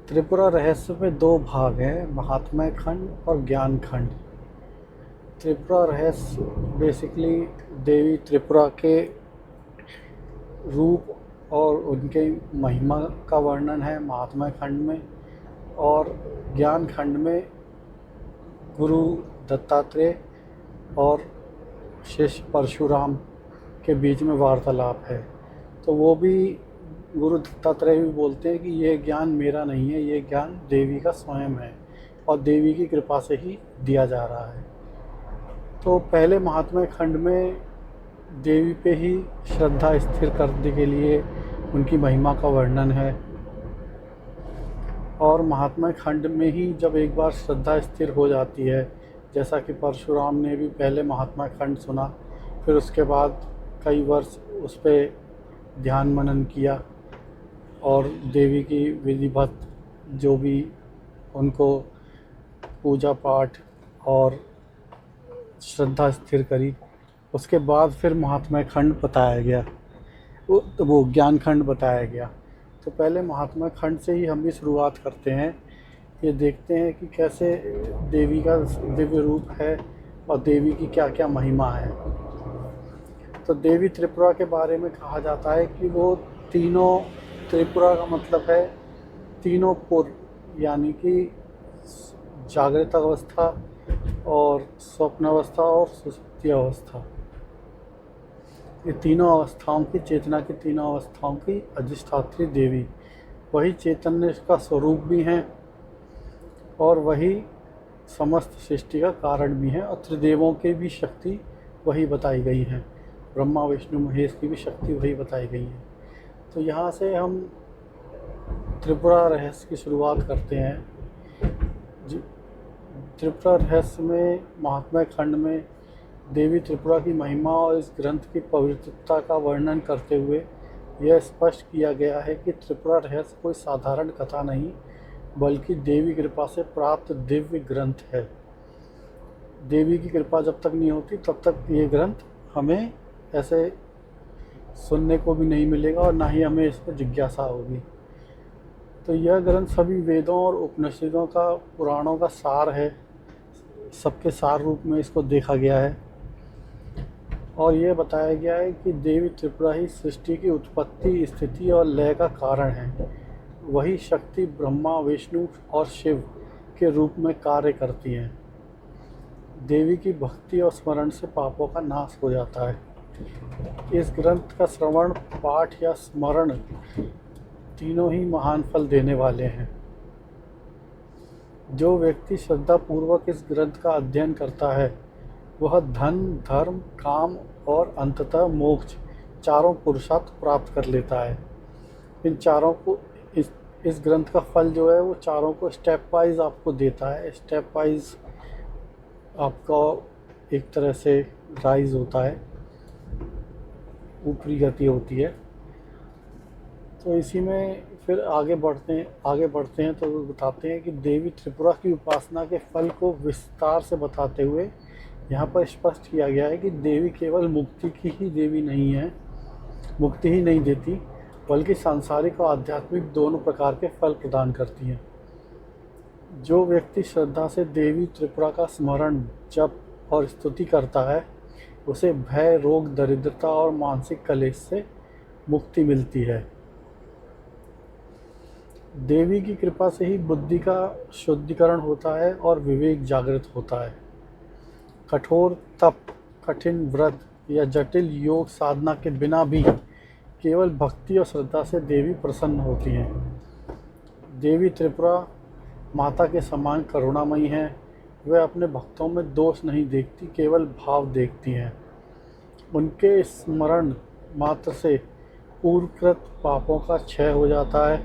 त्रिपुरा रहस्य में दो भाग हैं, महात्म्य खंड और ज्ञान खंड। त्रिपुरा रहस्य बेसिकली देवी त्रिपुरा के रूप और उनके महिमा का वर्णन है महात्म्य खंड में, और ज्ञान खंड में गुरु दत्तात्रेय और शिष्य परशुराम के बीच में वार्तालाप है। तो वो भी गुरु दत्तात्रेय भी बोलते हैं कि ये ज्ञान मेरा नहीं है, ये ज्ञान देवी का स्वयं है और देवी की कृपा से ही दिया जा रहा है। तो पहले महात्म्य खंड में देवी पे ही श्रद्धा स्थिर करने के लिए उनकी महिमा का वर्णन है, और महात्म्य खंड में ही जब एक बार श्रद्धा स्थिर हो जाती है, जैसा कि परशुराम ने भी पहले महात्म्य खंड सुना, फिर उसके बाद कई वर्ष उस पर ध्यान मनन किया और देवी की विधिवत जो भी उनको पूजा पाठ और श्रद्धा स्थिर करी, उसके बाद फिर महात्म्य खंड बताया गया, वो ज्ञान खंड बताया गया। तो पहले महात्म्य खंड से ही हम भी शुरुआत करते हैं। ये देखते हैं कि कैसे देवी का दिव्य रूप है और देवी की क्या क्या महिमा है। तो देवी त्रिपुरा के बारे में कहा जाता है कि वो तीनों, त्रिपुरा का मतलब है तीनों पुर, यानी कि जागृत अवस्था और स्वप्न अवस्था और सुषुप्ति अवस्था, ये तीनों अवस्थाओं की, चेतना की तीनों अवस्थाओं की अधिष्ठात्री देवी, वही चैतन्य का स्वरूप भी हैं और वही समस्त सृष्टि का कारण भी हैं, और त्रिदेवों की भी शक्ति वही बताई गई है, ब्रह्मा विष्णु महेश की भी शक्ति वही बताई गई है। तो यहाँ से हम त्रिपुरा रहस्य की शुरुआत करते हैं। त्रिपुरा रहस्य में महात्म्य खंड में देवी त्रिपुरा की महिमा और इस ग्रंथ की पवित्रता का वर्णन करते हुए यह स्पष्ट किया गया है कि त्रिपुरा रहस्य कोई साधारण कथा नहीं, बल्कि देवी कृपा से प्राप्त दिव्य ग्रंथ है। देवी की कृपा जब तक नहीं होती तब तक ये ग्रंथ हमें ऐसे सुनने को भी नहीं मिलेगा और ना ही हमें इस पर जिज्ञासा होगी। तो यह ग्रंथ सभी वेदों और उपनिषदों का, पुराणों का सार है, सबके सार रूप में इसको देखा गया है। और ये बताया गया है कि देवी त्रिपुरा ही सृष्टि की उत्पत्ति, स्थिति और लय का कारण है। वही शक्ति ब्रह्मा विष्णु और शिव के रूप में कार्य करती हैं। देवी की भक्ति और स्मरण से पापों का नाश हो जाता है। इस ग्रंथ का श्रवण, पाठ या स्मरण तीनों ही महान फल देने वाले हैं। जो व्यक्ति श्रद्धा पूर्वक इस ग्रंथ का अध्ययन करता है वह धन, धर्म, काम और अंततः मोक्ष चारों पुरुषार्थ प्राप्त कर लेता है। इन चारों को, इस ग्रंथ का फल जो है वो चारों को स्टेप वाइज आपको देता है। स्टेप वाइज आपका एक तरह से राइज होता है, ऊपरी गति होती है। तो इसी में फिर आगे बढ़ते हैं तो बताते हैं कि देवी त्रिपुरा की उपासना के फल को विस्तार से बताते हुए यहाँ पर स्पष्ट किया गया है कि देवी केवल मुक्ति की ही देवी नहीं है, मुक्ति ही नहीं देती, बल्कि सांसारिक और आध्यात्मिक दोनों प्रकार के फल प्रदान करती हैं। जो व्यक्ति श्रद्धा से देवी त्रिपुरा का स्मरण, जप और स्तुति करता है उसे भय, रोग, दरिद्रता और मानसिक कलेश से मुक्ति मिलती है। देवी की कृपा से ही बुद्धि का शुद्धिकरण होता है और विवेक जागृत होता है। कठोर तप, कठिन व्रत या जटिल योग साधना के बिना भी केवल भक्ति और श्रद्धा से देवी प्रसन्न होती हैं। देवी त्रिपुरा माता के समान करुणामयी हैं। वे अपने भक्तों में दोष नहीं देखती, केवल भाव देखती हैं। उनके स्मरण मात्र से पूर्वकृत पापों का क्षय हो जाता है।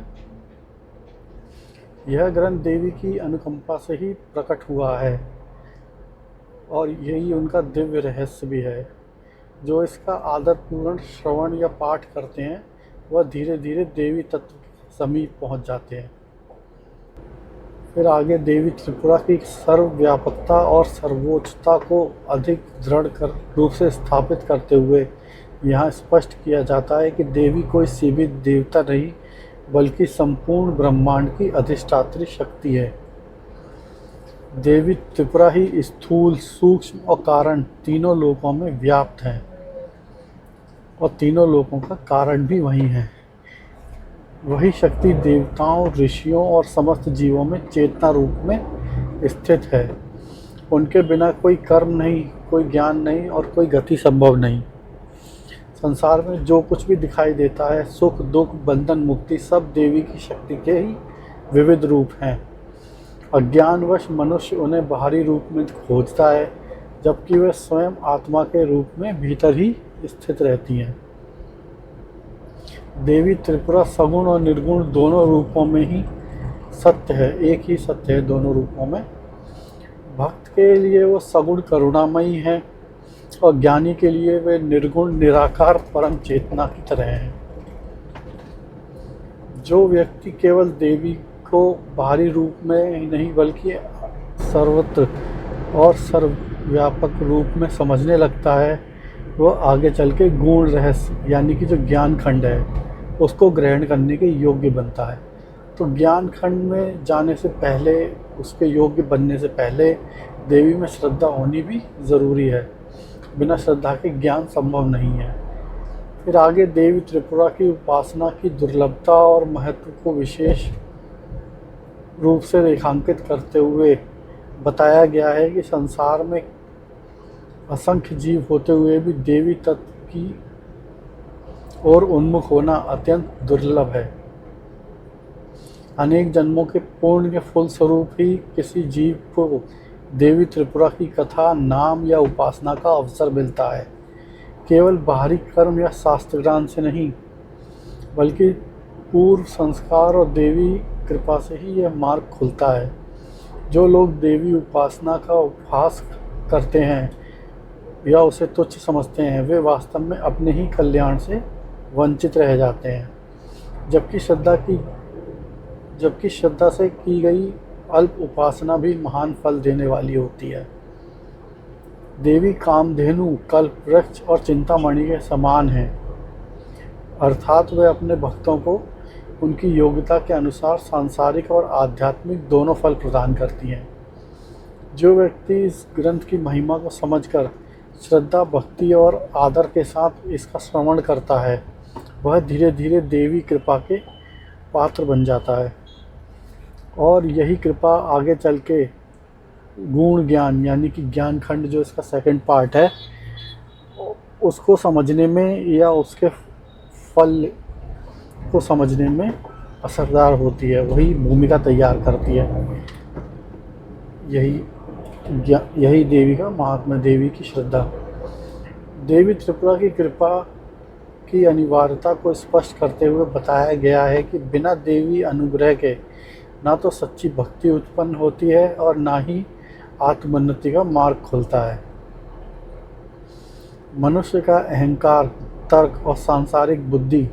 यह ग्रंथ देवी की अनुकंपा से ही प्रकट हुआ है और यही उनका दिव्य रहस्य भी है। जो इसका आदरपूर्ण श्रवण या पाठ करते हैं वह धीरे धीरे देवी तत्व के समीप पहुंच जाते हैं। फिर आगे देवी त्रिपुरा की सर्वव्यापकता और सर्वोच्चता को अधिक दृढ़ रूप से स्थापित करते हुए यहाँ स्पष्ट किया जाता है कि देवी कोई सीमित देवता नहीं, बल्कि संपूर्ण ब्रह्मांड की अधिष्ठात्री शक्ति है। देवी त्रिपुरा ही स्थूल, सूक्ष्म और कारण तीनों लोकों में व्याप्त है और तीनों लोकों का कारण भी वही है। वही शक्ति देवताओं, ऋषियों और समस्त जीवों में चेतना रूप में स्थित है। उनके बिना कोई कर्म नहीं, कोई ज्ञान नहीं और कोई गति संभव नहीं। संसार में जो कुछ भी दिखाई देता है, सुख दुख, बंधन मुक्ति, सब देवी की शक्ति के ही विविध रूप हैं। अज्ञानवश मनुष्य उन्हें बाहरी रूप में खोजता है, जबकि वे स्वयं आत्मा के रूप में भीतर ही स्थित रहती हैं। देवी त्रिपुरा सगुण और निर्गुण दोनों रूपों में ही सत्य है, एक ही सत्य है दोनों रूपों में। भक्त के लिए वो सगुण करुणामयी है और ज्ञानी के लिए वे निर्गुण निराकार परम चेतना की तरह हैं। जो व्यक्ति केवल देवी को बाहरी रूप में ही नहीं बल्कि सर्वत्र और सर्वव्यापक रूप में समझने लगता है, वह आगे चल के गूढ़ रहस्य यानी कि जो ज्ञान खंड है उसको ग्रहण करने के योग्य बनता है। तो ज्ञान खंड में जाने से पहले, उसके योग्य बनने से पहले देवी में श्रद्धा होनी भी ज़रूरी है। बिना श्रद्धा के ज्ञान संभव नहीं है। फिर आगे देवी त्रिपुरा की उपासना की दुर्लभता और महत्व को विशेष रूप से रेखांकित करते हुए बताया गया है कि संसार में असंख्य जीव होते हुए भी देवी तत्व की ओर उन्मुख होना अत्यंत दुर्लभ है। अनेक जन्मों के पुण्य के फलस्वरूप ही किसी जीव को देवी त्रिपुरा की कथा, नाम या उपासना का अवसर मिलता है। केवल बाहरी कर्म या शास्त्र ज्ञान से नहीं, बल्कि पूर्व संस्कार और देवी कृपा से ही यह मार्ग खुलता है। जो लोग देवी उपासना का उपहास करते हैं या उसे तुच्छ समझते हैं, वे वास्तव में अपने ही कल्याण से वंचित रह जाते हैं। जबकि श्रद्धा से की गई अल्प उपासना भी महान फल देने वाली होती है। देवी कामधेनु, कल्पवृक्ष और चिंतामणि के समान हैं, अर्थात वे अपने भक्तों को उनकी योग्यता के अनुसार सांसारिक और आध्यात्मिक दोनों फल प्रदान करती हैं। जो व्यक्ति इस ग्रंथ की महिमा को समझकर श्रद्धा, भक्ति और आदर के साथ इसका श्रवण करता है, वह धीरे धीरे देवी कृपा के पात्र बन जाता है और यही कृपा आगे चल के गुण ज्ञान यानी कि ज्ञान खंड जो इसका सेकंड पार्ट है, उसको समझने में या उसके फल को समझने में असरदार होती है, वही भूमिका तैयार करती है। यही देवी का महात्मा, देवी की श्रद्धा। देवी त्रिपुरा की कृपा की अनिवार्यता को स्पष्ट करते हुए बताया गया है कि बिना देवी अनुग्रह के ना तो सच्ची भक्ति उत्पन्न होती है और ना ही आत्मोन्नति का मार्ग खुलता है। मनुष्य का अहंकार, तर्क और सांसारिक बुद्धि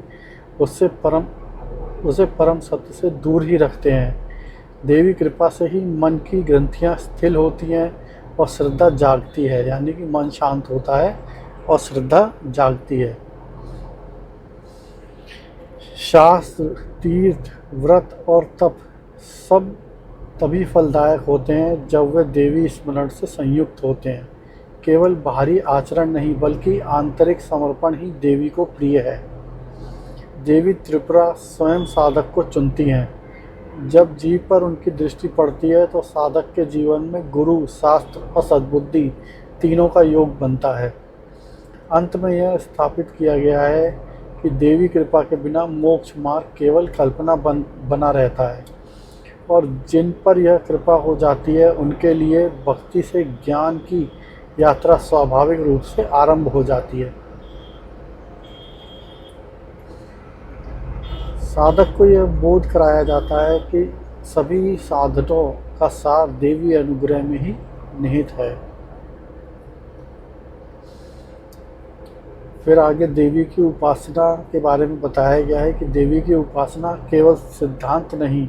उसे परम सत्य से दूर ही रखते हैं। देवी कृपा से ही मन की ग्रंथियां स्थिर होती हैं और श्रद्धा जागती है, यानी कि मन शांत होता है और श्रद्धा जागती है। शास्त्र, तीर्थ, व्रत और तप सब तभी फलदायक होते हैं जब वे देवी स्मरण से संयुक्त होते हैं। केवल बाहरी आचरण नहीं बल्कि आंतरिक समर्पण ही देवी को प्रिय है। देवी त्रिपुरा स्वयं साधक को चुनती हैं। जब जीव पर उनकी दृष्टि पड़ती है तो साधक के जीवन में गुरु, शास्त्र और सद्बुद्धि तीनों का योग बनता है। अंत में यह स्थापित किया गया है कि देवी कृपा के बिना मोक्ष मार्ग केवल कल्पना बना रहता है और जिन पर यह कृपा हो जाती है उनके लिए भक्ति से ज्ञान की यात्रा स्वाभाविक रूप से आरंभ हो जाती है। साधक को यह बोध कराया जाता है कि सभी साधनों का सार देवी अनुग्रह में ही निहित है। फिर आगे देवी की उपासना के बारे में बताया गया है कि देवी की उपासना केवल सिद्धांत नहीं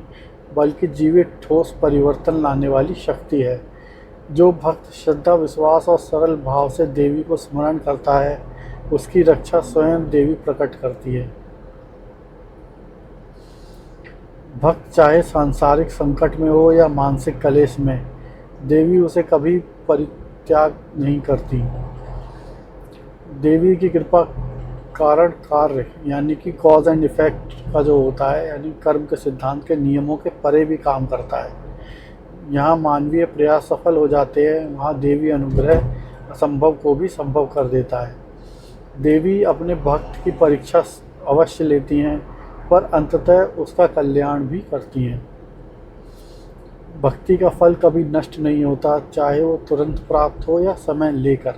बल्कि जीवित ठोस परिवर्तन लाने वाली शक्ति है। जो भक्त श्रद्धा, विश्वास और सरल भाव से देवी को स्मरण करता है, उसकी रक्षा स्वयं देवी प्रकट करती है। भक्त चाहे सांसारिक संकट में हो या मानसिक क्लेश में, देवी उसे कभी परित्याग नहीं करती। देवी की कृपा कारण कार्य यानी कि कॉज एंड इफेक्ट का जो होता है, यानी कर्म के सिद्धांत के नियमों के परे भी काम करता है। यहाँ मानवीय प्रयास सफल हो जाते हैं, वहाँ देवी अनुग्रह असंभव को भी संभव कर देता है। देवी अपने भक्त की परीक्षा अवश्य लेती हैं, पर अंततः उसका कल्याण भी करती हैं। भक्ति का फल कभी नष्ट नहीं होता, चाहे वो तुरंत प्राप्त हो या समय लेकर।